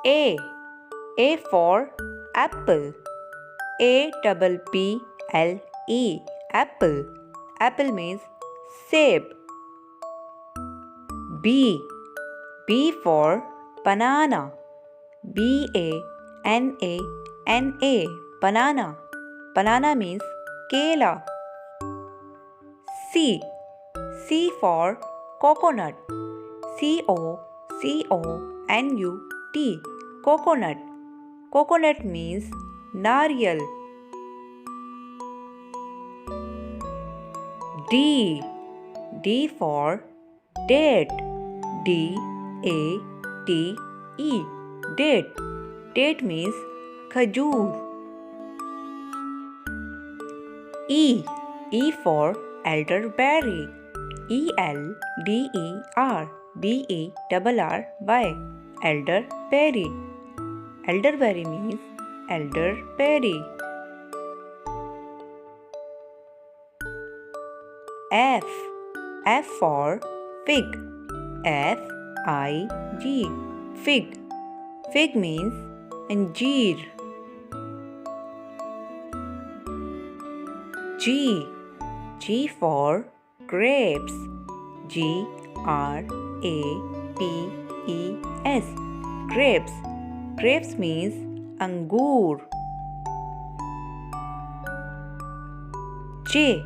A. A for apple. A-double-P-L-E. Apple. Apple means save. B. B for banana. B-A-N-A-N-A. Banana. Banana means kela. C. C for coconut. C-O-C-O-N-U-T. Coconut. Coconut means nariyal. D. D for date. D-A-T-E. Date. Date means khajur. E. E for elderberry. E-L-D-E-R-B-E-R-R-Y. Elderberry. Elderberry means elderberry. F. F for fig. F-I-G. Fig. Fig means anjeer. G. G for grapes. G-R-A-P-E-S. Grapes. Grapes means angoor. J.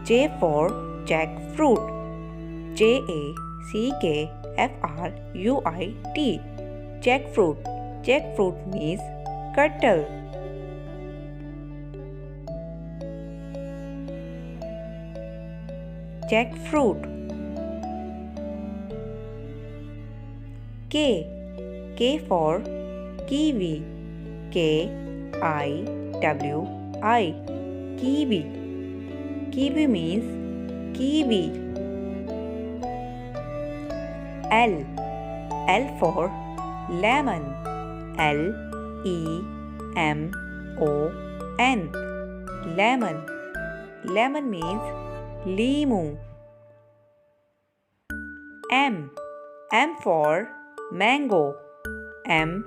J for jackfruit. J-A-C-K-F-R-U-I-T. Jackfruit. Jackfruit means cuttle. Jackfruit. K. K for kiwi. K-I-W-I. Kiwi. Kiwi means kiwi. L. L for lemon. L-E-M-O-N. Lemon. Lemon means limu. M. M for mango. M-A-N-G-O.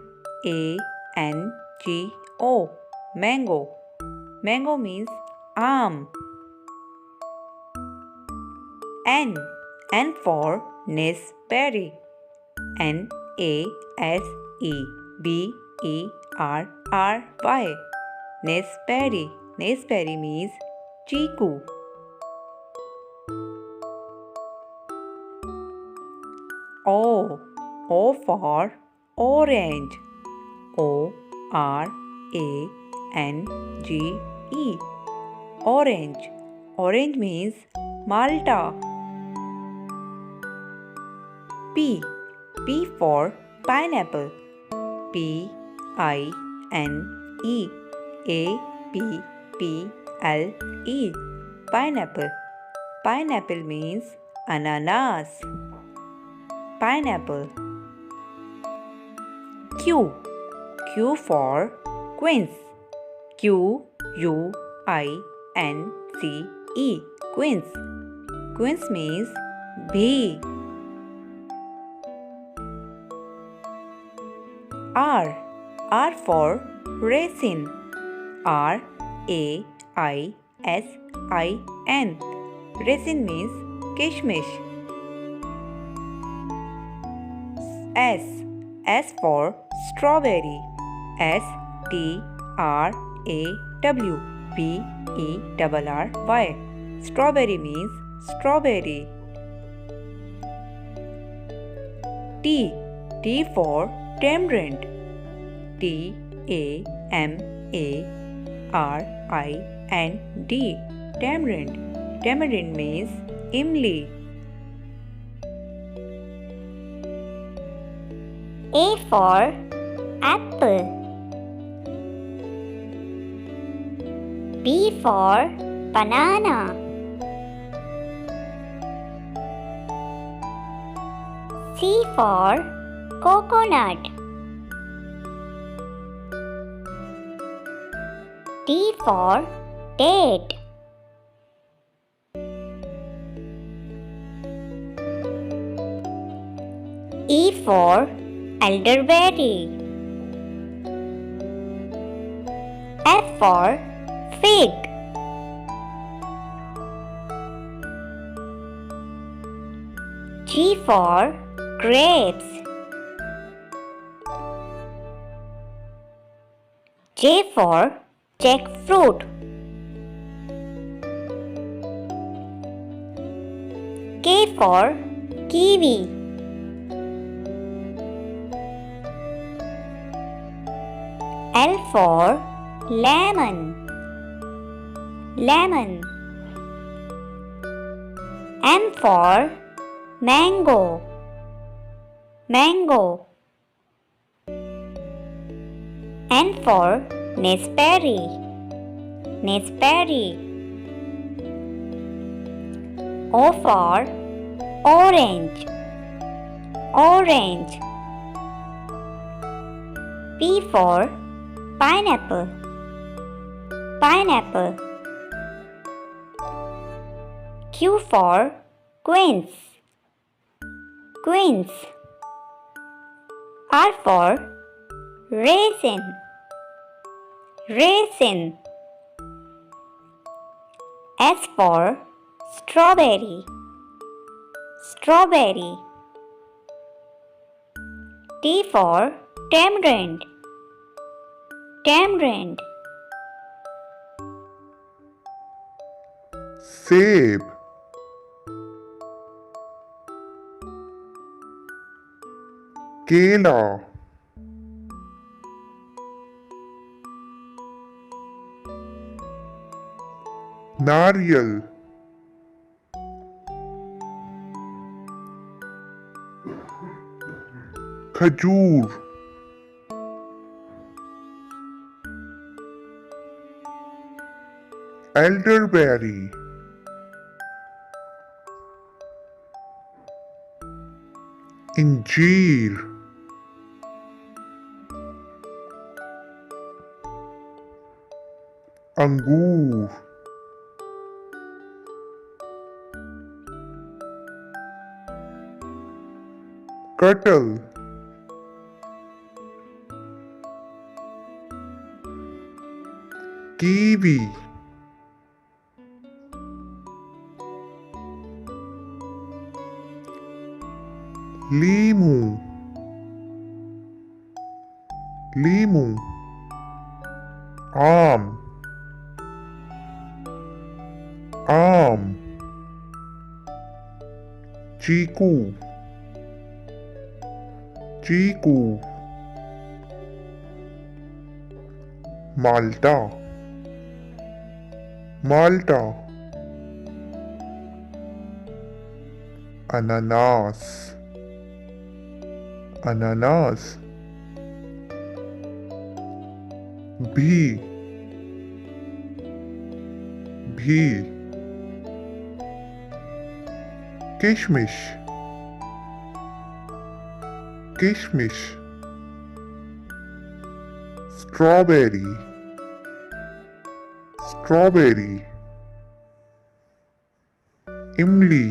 Mango. Mango means aam. N. N for naseberry. N-A-S-E-B-E-R-R-Y. Naseberry. Naseberry means chiku. O. O for orange. O-R-A-N-G-E. Orange. Orange means Malta. P. P for pineapple. P-I-N-E-A-P-P-L-E. Pineapple. Pineapple means ananas. Pineapple. Q. Q for quince. Q-U-I-N-C-E. Quince. Quince means bee. R. R for raisin. R-A-I-S-I-N. Raisin means kishmish. S. S for strawberry. S-T-R-A-W-B-E-R-R-Y. Strawberry means strawberry. T. T for tamarind. T-A-M-A-R-I-N-D. Tamarind. Tamarind means imli. A for apple. B for banana. C for coconut. D for date. E for elderberry. F for fig. G for grapes. J for jackfruit. K for kiwi. L for lemon. M for mango. N for naseberry. O for orange. P for pineapple. Q for quince. R for raisin. S for strawberry. T for tamarind. सेब, केला, नारियल, खजूर, elderberry, इंजीर, अंगूर, कटल, kiwi, लीमू, आम, चीकू, माल्टा, अनानास, भी, किशमिश, स्ट्रॉबेरी, इमली,